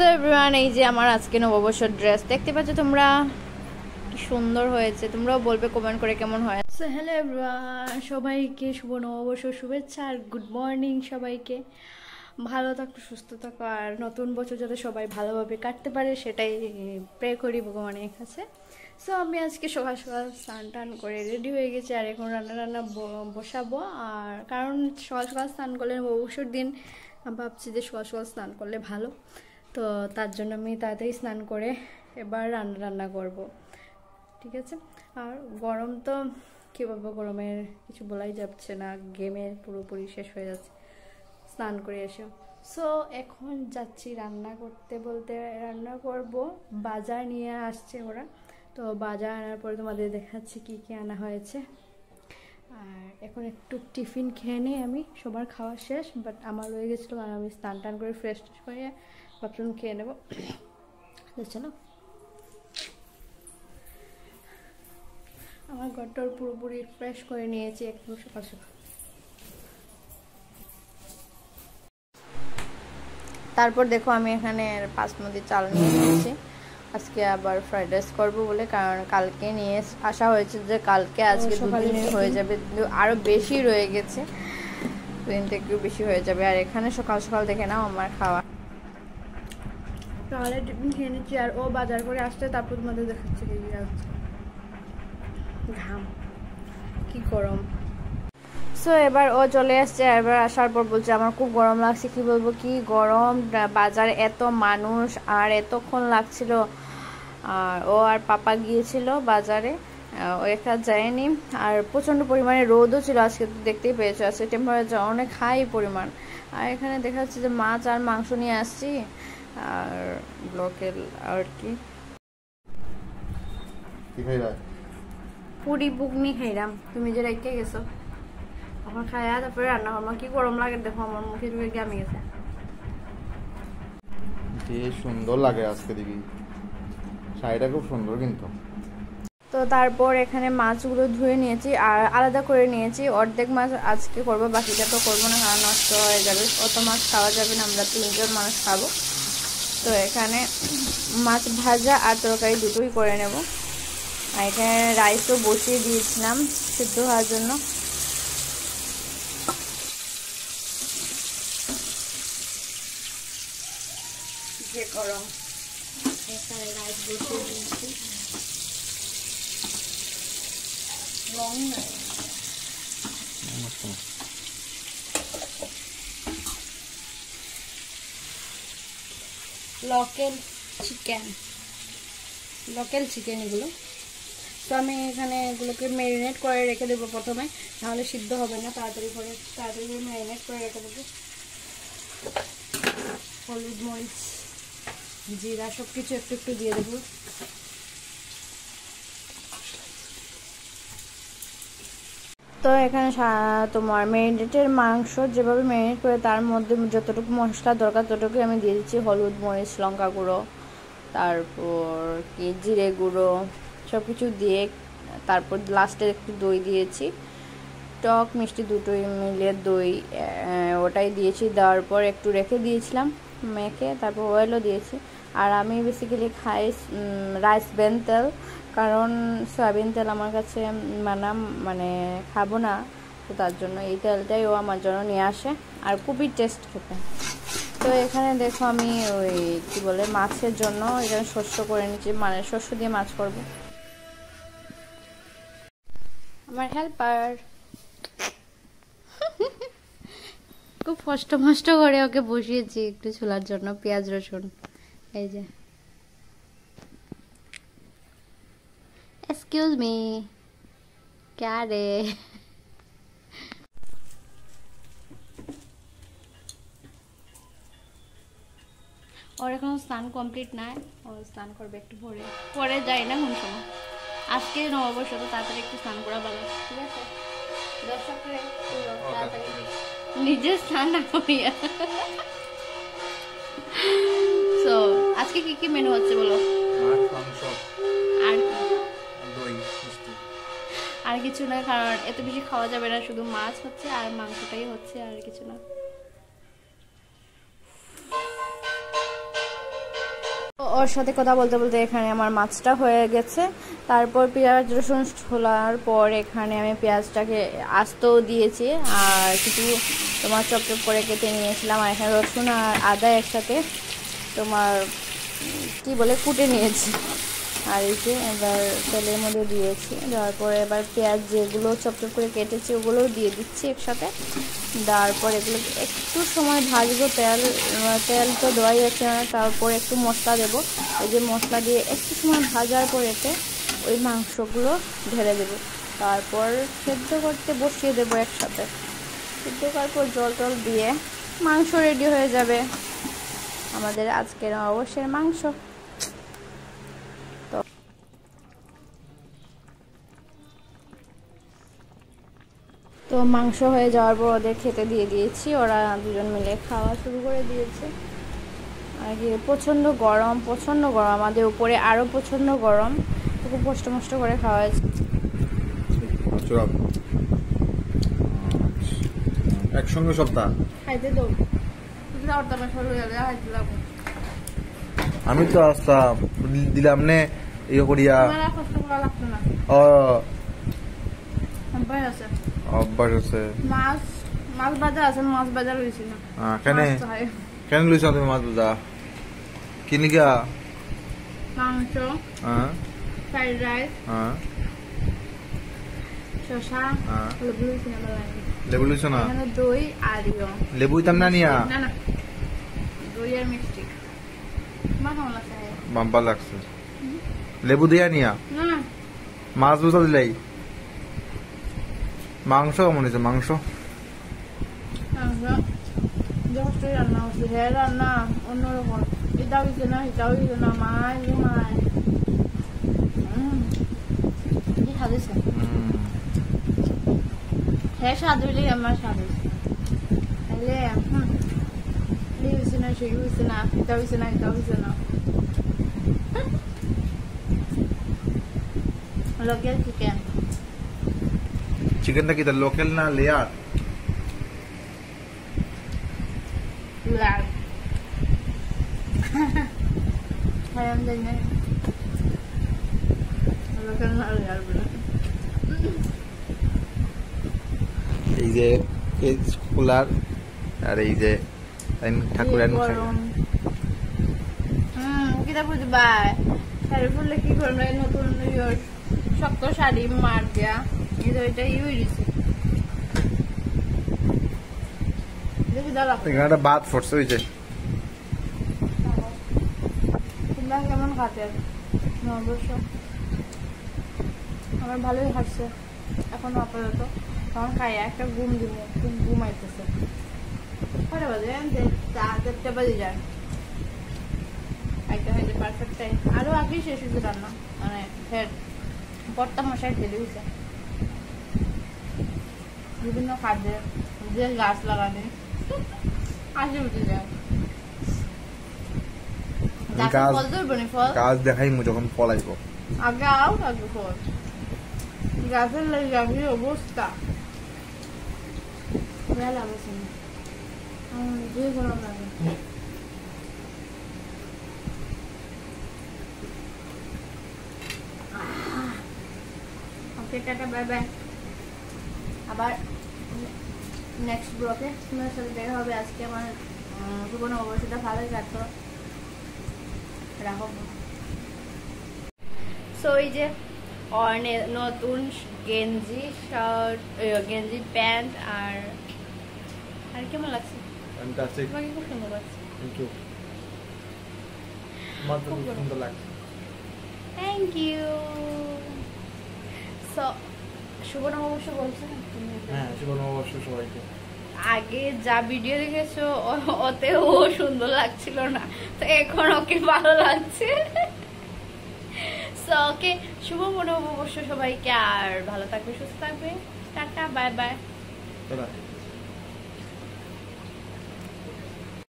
So everyone, এই যে আমার আজকে নববর্ষের ড্রেস দেখতে পাচ্ছ তোমরা, কি সুন্দর হয়েছে। তোমরাও বলবে কমেন্ট করে কেমন হয়। সো হ্যালো এভরিওয়ান, সবাইকে শুভ নববর্ষ শুভেচ্ছা আর গুড মর্নিং। সবাইকে ভালো থাকো, সুস্থ থাকো, আর নতুন বছর যাতে সবাই ভালোভাবে কাটতে পারে সেটাই প্রে করি ভগবানের কাছে। সো আমি আজকে সকাল সকাল স্নান টান করে রেডি হয়ে গেছি, আর এখন রান্না বসাবো। আর কারণ সকাল সকাল স্নান করলে নববর্ষের দিন ভাবছি যে সকাল সকাল স্নান করলে ভালো, তো তার জন্য আমি তাড়াতাড়ি স্নান করে এবার রান্না করব, ঠিক আছে। আর গরম তো কী বলবো, গরমের কিছু বলাই যাচ্ছে না, গেমের পুরোপুরি শেষ হয়ে যাচ্ছে স্নান করে এসে। সো এখন যাচ্ছি রান্না করতে, বলতে রান্না করব। বাজার নিয়ে আসছে ওরা, তো বাজার আনার পরে তোমাদের দেখাচ্ছি কি কি আনা হয়েছে। আর এখন একটু টিফিন খেয়ে নিই আমি, সবার খাওয়া শেষ, বাট আমার রয়ে গেছিলো, আর আমি স্নান টান করে ফ্রেশ হয়ে ভাবলাম খেয়ে নেবো। চলো, আমার ঘরটা পুরোপুরি ফ্রেশ করে নিয়েছি একদম সকাল সকাল। তারপর দেখো আমি এখানে বাসমতি চাল নিয়ে নিয়েছি, আজকে আবার ফ্রাইড রাইস করবো বলে, কারণ কালকে নিয়ে আসা হয়েছে যে কালকে আজকে দুদিনে হয়ে যাবে, আরও বেশি রয়ে গেছে, দুদিনটা একটু বেশি হয়ে যাবে। আর এখানে সকাল সকাল দেখে নাও আমার খাওয়া, তাহলে টিফিন খেয়ে নিচ্ছি। আর ও বাজার করে আসতে তারপর তোমাদের দেখাচ্ছে ঘাম কি গরম। সো এবার ও চলে আসছে, এবার আসার পর বলছে আমার খুব গরম লাগছে। কি বলবো, কি গরম, বাজারে এত মানুষ আর এতক্ষণ লাগছিল। আর ও আর পাপা গিয়েছিল বাজারে, ও একা যায়নি। আর প্রচণ্ড পরিমাণে রোদও ছিল আজকে, তো দেখতেই পেয়েছো আজকে টেম্পারেচার অনেক হাই পরিমাণ। আর এখানে দেখা যাচ্ছে যে মাছ আর মাংস নিয়ে আসছি, আর লোকেল আর কি পুরি বুগনি খাইলাম, তুমি যে রেখে গেছো এখন খাইয়া তারপরে রান্না করবো। কি গরম লাগে দেখো, আমার মুখে চুখে ঘামে গেছে। যে সুন্দর লাগে আজকে, দেখি শাড়িটা খুব সুন্দর কিন্তু। তো তারপর এখানে মাছগুলো ধুয়ে নিয়েছি আর আলাদা করে নিয়েছি। অর্ধেক মাছ আজকে করবো, বাকিটা তো করবো না, কারণ নষ্ট হয়ে যাবে, অত মাছ খাওয়া যাবে না, আমরা 3 জন মানুষ খাবো। তো এখানে মাছ ভাজা আর তরকারি দুটোই করে নেব। আর এখানে রাইসও বসিয়ে দিয়েছিলাম সিদ্ধ হওয়ার জন্য। যে গরম, এখানে রাইস বসিয়ে দিয়েছি। লোকাল চিকেন এগুলো। তো আমি এখানে এগুলোকে ম্যারিনেট করে রেখে দেবো প্রথমে, নাহলে সিদ্ধ হবে না। তাড়াতাড়ি করে ম্যারিনেট করে রেখে দেবো। হলুদ, মরিচ, জিরা সব কিছু একটু একটু দিয়ে দেবো। তো এখানে তোমার ম্যারিনেটের মাংস যেভাবে ম্যারিনেট করে তার মধ্যে যতটুকু মশলা দরকার ততটুকু আমি দিয়ে দিচ্ছি। হলুদ, মরিচ, লঙ্কা গুঁড়ো, তারপর কি জিরে গুঁড়ো সব কিছু দিয়ে, তারপর লাস্টে একটু দই দিয়েছি, টক মিষ্টি দুটোই মিলিয়ে দই ওটাই দিয়েছি। দেওয়ার পর একটু রেখে দিয়েছিলাম মেখে, তারপর অয়েলও দিয়েছি। আর আমি বেসিক্যালি খাই রাইস ব্র্যান তেল, কারণ সয়াবিন তেল আমার কাছে মানে খাবো না, তো তার জন্য এই তেলটাই ও আমার জন্য নিয়ে আসে, আর খুবই টেস্ট খেতে। তো এখানে দেখো আমি ওই কি বলে মাছের জন্য এখানে শস্য করে নিচ্ছি, মানে শস্য দিয়ে মাছ করব। আমার হেল্পার খুব কষ্ট করে ওকে বসিয়েছি একটু ছোলার জন্য পেঁয়াজ রসুন। এই যে এক্সকিউজ মি, ক্যা রে। ওর এখন স্নান কমপ্লিট নাই, ও স্নান করবে একটু পরে যাই না কোন সময়। আজকে নববর্ষ, তো তাড়াতাড়ি একটু স্নান করা ভালো, ঠিক আছে। দর্শকরা নিজে স্নান না করিয়া। সো আজকে কি কি মেনু হচ্ছে বলো? আর কিছু না, কারণ এত বেশি খাওয়া যাবে না, শুধু মাছ হচ্ছে আর মাংসটাই হচ্ছে, আর কিছু না। ওর সাথে কথা বলতে বলতে এখানে আমার মাছটা হয়ে গেছে। তারপর পেঁয়াজ রসুন ছোলার পর এখানে আমি পেঁয়াজটাকে আস্তেও দিয়েছি আর কিছু তোমার চপ চপ করে কেটে নিয়েছিলাম। আর এখানে রসুন আর আদা একসাথে তোমার কি বলে কুটে নিয়েছি। আর এই যে এবার তেলের মধ্যে দিয়েছি, দেওয়ার পরে এবার পেঁয়াজ যেগুলো চপ চপ করে কেটেছি ওগুলোও দিয়ে দিচ্ছি একসাথে। দেওয়ার পর এগুলো একটু সময় ভাজবো, তেল তো দেওয়াই আছে না। তারপর একটু মশলা দেবো, ওই যে মশলা দিয়ে একটু সময় ভাজার পর এতে ওই মাংসগুলো ঢেলে দেবো। তারপর সেদ্ধ করতে বসিয়ে দেবো একসাথে। সেদ্ধ করার পর জল টল দিয়ে মাংস রেডি হয়ে যাবে আমাদের আজকের অবশ্যই মাংস। তো মাংস হয়ে যাওয়ার পর ওদের খেতে দিয়ে দিয়েছি, ওরা দুজন মিলে খাওয়া শুরু করে দিয়েছে। আর কি প্রচণ্ড গরম, আমাদের উপরে আরও প্রচণ্ড গরম, তো খুব কষ্ট মষ্ট করে খাওয়া হয়েছে। একসঙ্গে সপ্তাহ খাইতে তো আমি তো আসতাম দিলাম নে ইয়ে করিয়া ও অভ্যাস আছে। মাছ বাজার আছে, মাছ বাজার হয়েছি না কেন লইছ তুমি মাছ বাজা কি নিকা? মাংস, ফ্রাইড রাইস, শসা, লেবু লইছ না? দই আর লেবু ইতাম না নিয়া? না না, দই আর মিষ্টি। বাম্পা লাগছে। লেবু দিয়া নিয়া? না মাছ বুঝা দিলাই? মাংস কেমন হয়েছে? মাংস রান্না হচ্ছে, হ্যাঁ রান্না অন্যরকম। এটাও হয়েছে না, এটাও হয়েছে না, মাছ মাছ কি স্বাদ হয়েছে। হ্যাঁ স্বাদ হইলেই আমার স্বাদ হয়েছে। তাহলে এই হয়েছে না, সেই হয়েছে না, এটা হয়েছে না, এটা হয়েছে না। Local chicken. চিকেনটা কি লোকাল না লেয়ার? লেয়ার। হ্যাঁ আমি জানি না লোকাল না লেয়ার বলে। এই যে কুলার আর এই যে ঠাকুরান কিতা বুঝি ভাই শাড়ি পরলে কি করবে? নতুন শক্ত শাড়ি মার দেয়া, কিন্তু ওইটা হয়েছে। এখানে বাদ ফোর্স হয়েছে। তোমরা কেমন খাতে? অবশ্য আমার ভালোই হাসছে এখন আপাতত। তখন খাই একটা ঘুম দিব, খুব ঘুমাইতেছে। কটা বাজে? 4টা বাজে যায়। খাইতে খাইতে পারফেক্ট টাইম। আরো আগেই শেষ হয়েছে রান্না, মানে ফের কর্তা মশাই ঢেলে হয়েছে বিভিন্ন খাদ্যে যে গাছ লাগানে আসে উঠে যায়। গাছ দেখাই যখন ফল আসব আগে আও আগে ফল। গাছের লাগে অবস্থা লাগছে না, গরম লাগে। ওকে টাটা বাই বাই। আবার নেক্সট ব্লগে তোমার সাথে দেখা হবে। আজকে আমার জীবনে অবশ্যটা ভালোই কাটতো, রাখো। সো এই যে নতুন গেঞ্জি শার্ট, গেঞ্জি প্যান্ট আর কেমন লাগছে? তোমাকে খুব সুন্দর লাগছে। Thank you. সো শুভ নববর্ষ বলছো? হ্যাঁ শুভ নববর্ষ সবাইকে। আগে যা ভিডিও দেখেছো ওতে ও সুন্দর লাগছিল না, তো এখন ওকে ভালো লাগছে। সো ওকে শুভ নববর্ষ সবাইকে, আর ভালো থাকবে, সুস্থ থাকবে। Tata bye bye.